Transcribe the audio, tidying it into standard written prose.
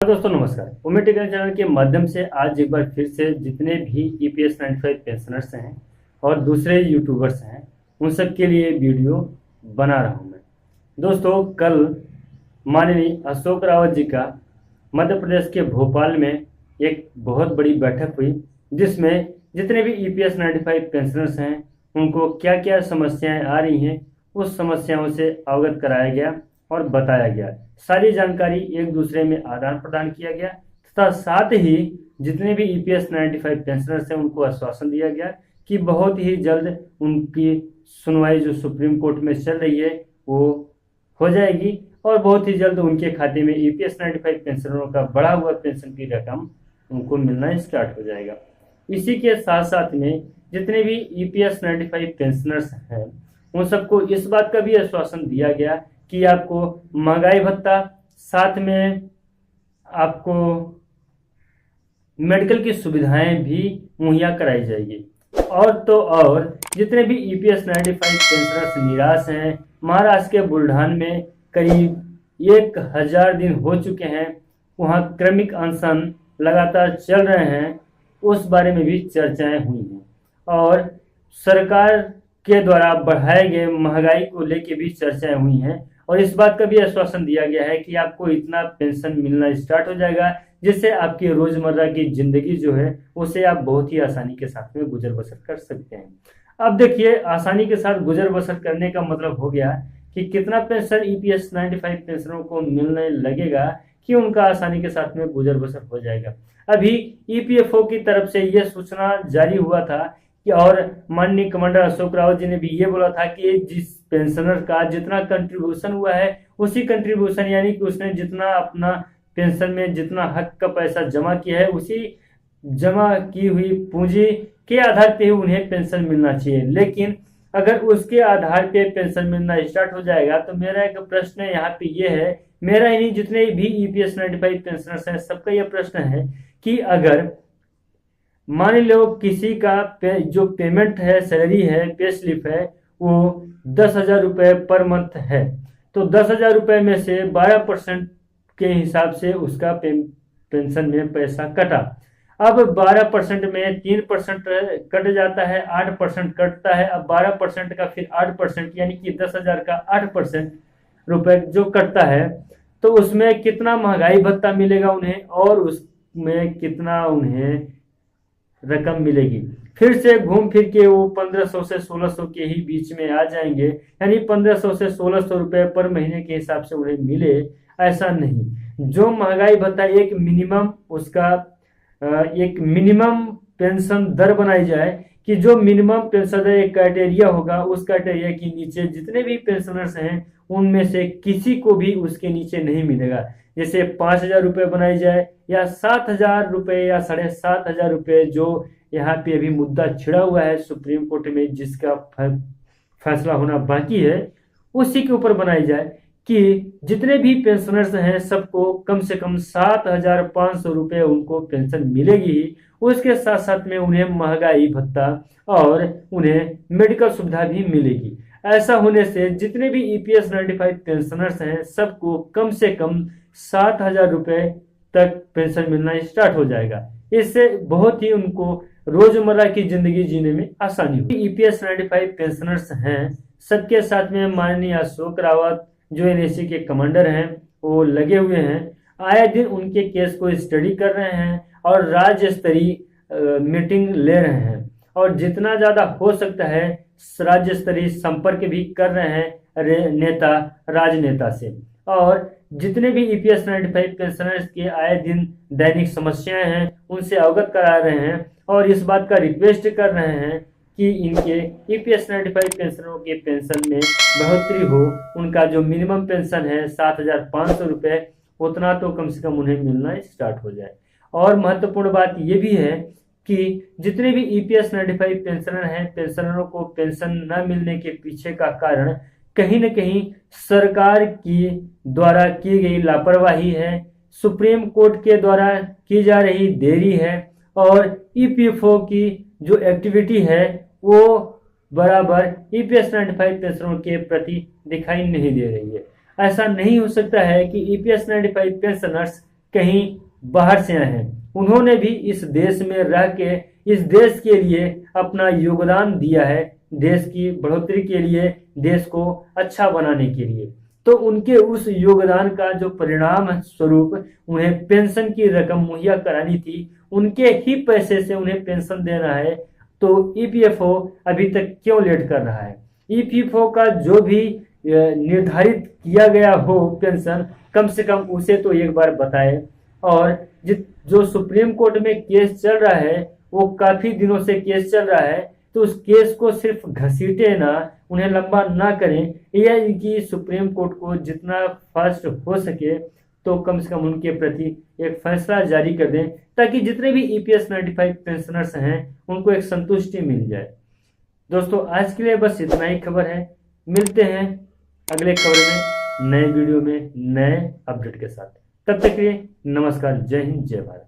दोस्तों नमस्कार। उम्मीद टेक्निकल चैनल के माध्यम से आज एक बार फिर से जितने भी ईपीएस 95 पेंशनर्स हैं और दूसरे यूट्यूबर्स हैं उन सब के लिए वीडियो बना रहा हूं मैं। दोस्तों कल माननीय अशोक रावत जी का मध्य प्रदेश के भोपाल में एक बहुत बड़ी बैठक हुई, जिसमें जितने भी ईपीएस 95 पेंशनर्स हैं उनको क्या क्या समस्याएं आ रही हैं उस समस्याओं से अवगत कराया गया और बताया गया। सारी जानकारी एक दूसरे में आदान प्रदान किया गया तथा साथ ही जितने भी ईपीएस 95 पेंशनर्स हैं उनको आश्वासन दिया गया कि बहुत ही जल्द उनकी सुनवाई जो सुप्रीम कोर्ट में चल रही है वो हो जाएगी और बहुत ही जल्द उनके खाते में ईपीएस 95 पेंशनरों का बढ़ा हुआ पेंशन की रकम उनको मिलना स्टार्ट हो जाएगा। इसी के साथ साथ में जितने भी ईपीएस 95 पेंशनर्स हैं उन सबको इस बात का भी आश्वासन दिया गया कि आपको महंगाई भत्ता, साथ में आपको मेडिकल की सुविधाएं भी मुहैया कराई जाएगी। और तो और जितने भी ईपीएस 95 पेंशनर्स निराश हैं, महाराष्ट्र के बुल्ढान में करीब 1000 दिन हो चुके हैं, वहां क्रमिक अनशन लगातार चल रहे हैं, उस बारे में भी चर्चाएं हुई हैं और सरकार के द्वारा बढ़ाए गए महंगाई को लेकर भी चर्चाएं हुई हैं और इस बात का भी आश्वासन दिया गया है कि आपको इतना पेंशन मिलना स्टार्ट हो जाएगा जिससे आपकी रोजमर्रा की जिंदगी जो है उसे आप बहुत ही आसानी के साथ में गुजर बसर कर सकते हैं। अब देखिए, आसानी के साथ गुजर बसर करने का मतलब हो गया कि कितना पेंशन ईपीएस 95 पेंशनरों को मिलने लगेगा कि उनका आसानी के साथ में गुजर बसर हो जाएगा। अभी ईपीएफओ की तरफ से यह सूचना जारी हुआ था कि और माननीय कमांडर अशोक रावत जी ने भी ये बोला था कि जिस पेंशनर का जितना कंट्रीब्यूशन हुआ है उसी कंट्रीब्यूशन यानी कि उसने जितना अपना पेंशन में जितना हक का पैसा जमा किया है उसी जमा की हुई पूंजी के आधार पे ही उन्हें पेंशन मिलना चाहिए। लेकिन अगर उसके आधार पे पेंशन मिलना स्टार्ट हो जाएगा तो मेरा एक प्रश्न यहाँ पे ये है, मेरा ही नहीं जितने भी ईपीएस 95 पेंशनर्स हैं सबका यह प्रश्न है कि अगर मान लो किसी का जो पेमेंट है, सैलरी है, पे स्लिप है वो 10,000 रुपये पर मंथ है, तो 10,000 रुपये में से 12% के हिसाब से उसका पेंशन में पैसा कटा। अब 12% में 3% कट जाता है, 8% कटता है। अब 12% का फिर 8% यानी कि 10,000 का 8% रुपये जो कटता है तो उसमें कितना महंगाई भत्ता मिलेगा उन्हें और उसमें कितना उन्हें रकम मिलेगी। फिर से घूम फिर के वो 1500 से 1600 के ही बीच में आ जाएंगे, यानी 1500 से 1600 रुपये पर महीने के हिसाब से उन्हें मिले, ऐसा नहीं। जो महंगाई भत्ता एक मिनिमम उसका एक मिनिमम पेंशन दर बनाई जाए कि जो मिनिमम पेंशन दर एक क्राइटेरिया होगा, उस क्राइटेरिया के नीचे जितने भी पेंशनर्स हैं उनमें से किसी को भी उसके नीचे नहीं मिलेगा। जैसे 5,000 रुपये बनाई जाए या 7,000 रुपये या 7,500 रुपये जो यहाँ पे अभी मुद्दा छिड़ा हुआ है सुप्रीम कोर्ट में जिसका फैसला होना बाकी है, उसी के ऊपर बनाई जाए कि जितने भी पेंशनर्स हैं सबको कम से कम 7,500 रुपये उनको पेंशन मिलेगी ही। उसके साथ साथ में उन्हें महंगाई भत्ता और उन्हें मेडिकल सुविधा भी मिलेगी। ऐसा होने से जितने भी ईपीएस 95 पेंशनर्स हैं सबको कम से कम 7,000 रुपये तक पेंशन मिलना स्टार्ट हो जाएगा। इससे बहुत ही उनको रोजमर्रा की जिंदगी जीने में आसानी होगी। ईपीएस 95 पेंशनर्स हैं सबके साथ में माननीय अशोक रावत जो एनएससी के कमांडर हैं वो लगे हुए हैं, आए दिन उनके केस को स्टडी कर रहे हैं और राज्य स्तरीय मीटिंग ले रहे हैं और जितना ज्यादा हो सकता है राज्य स्तरीय संपर्क भी कर रहे हैं नेता राजनेता से। और जितने भी ईपीएस 95 पेंशनर्स के आए दिन दैनिक समस्याएं हैं उनसे अवगत करा रहे हैं और इस बात का रिक्वेस्ट कर रहे हैं कि इनके ईपीएस 95 पेंशनरों के पेंशन में बढ़ोतरी हो। उनका जो मिनिमम पेंशन है 7,500 रुपये, उतना तो कम से कम उन्हें मिलना स्टार्ट हो जाए। और महत्वपूर्ण बात यह भी है कि जितने भी ईपीएस 95 पेंशनर हैं, पेंशनरों को पेंशन न मिलने के पीछे का कारण कहीं न कहीं सरकार की द्वारा की गई लापरवाही है, सुप्रीम कोर्ट के द्वारा की जा रही देरी है और ईपीएफओ की जो एक्टिविटी है वो बराबर ईपीएस 95 पेंशनरों के प्रति दिखाई नहीं दे रही है। ऐसा नहीं हो सकता है कि ईपीएस 95 पेंशनर्स कहीं बाहर से आए हैं, उन्होंने भी इस देश में रह के इस देश के लिए अपना योगदान दिया है, देश की बढ़ोतरी के लिए, देश को अच्छा बनाने के लिए। तो उनके उस योगदान का जो परिणाम स्वरूप उन्हें पेंशन की रकम मुहैया करानी थी, उनके ही पैसे से उन्हें पेंशन देना है। तो ईपीएफओ अभी तक क्यों लेट कर रहा है? ईपीएफओ का जो भी निर्धारित किया गया हो पेंशन, कम से कम उसे तो एक बार बताए। और जो सुप्रीम कोर्ट में केस चल रहा है, वो काफी दिनों से केस चल रहा है, तो उस केस को सिर्फ घसीटे ना, उन्हें लंबा ना करें। यह कि सुप्रीम कोर्ट को जितना फास्ट हो सके तो कम से कम उनके प्रति एक फैसला जारी कर दें, ताकि जितने भी ईपीएस 95 पेंशनर्स हैं उनको एक संतुष्टि मिल जाए। दोस्तों, आज के लिए बस इतना ही खबर है। मिलते हैं अगले खबर में, नए वीडियो में, नए अपडेट के साथ। तब तक के लिए नमस्कार, जय हिंद, जय भारत।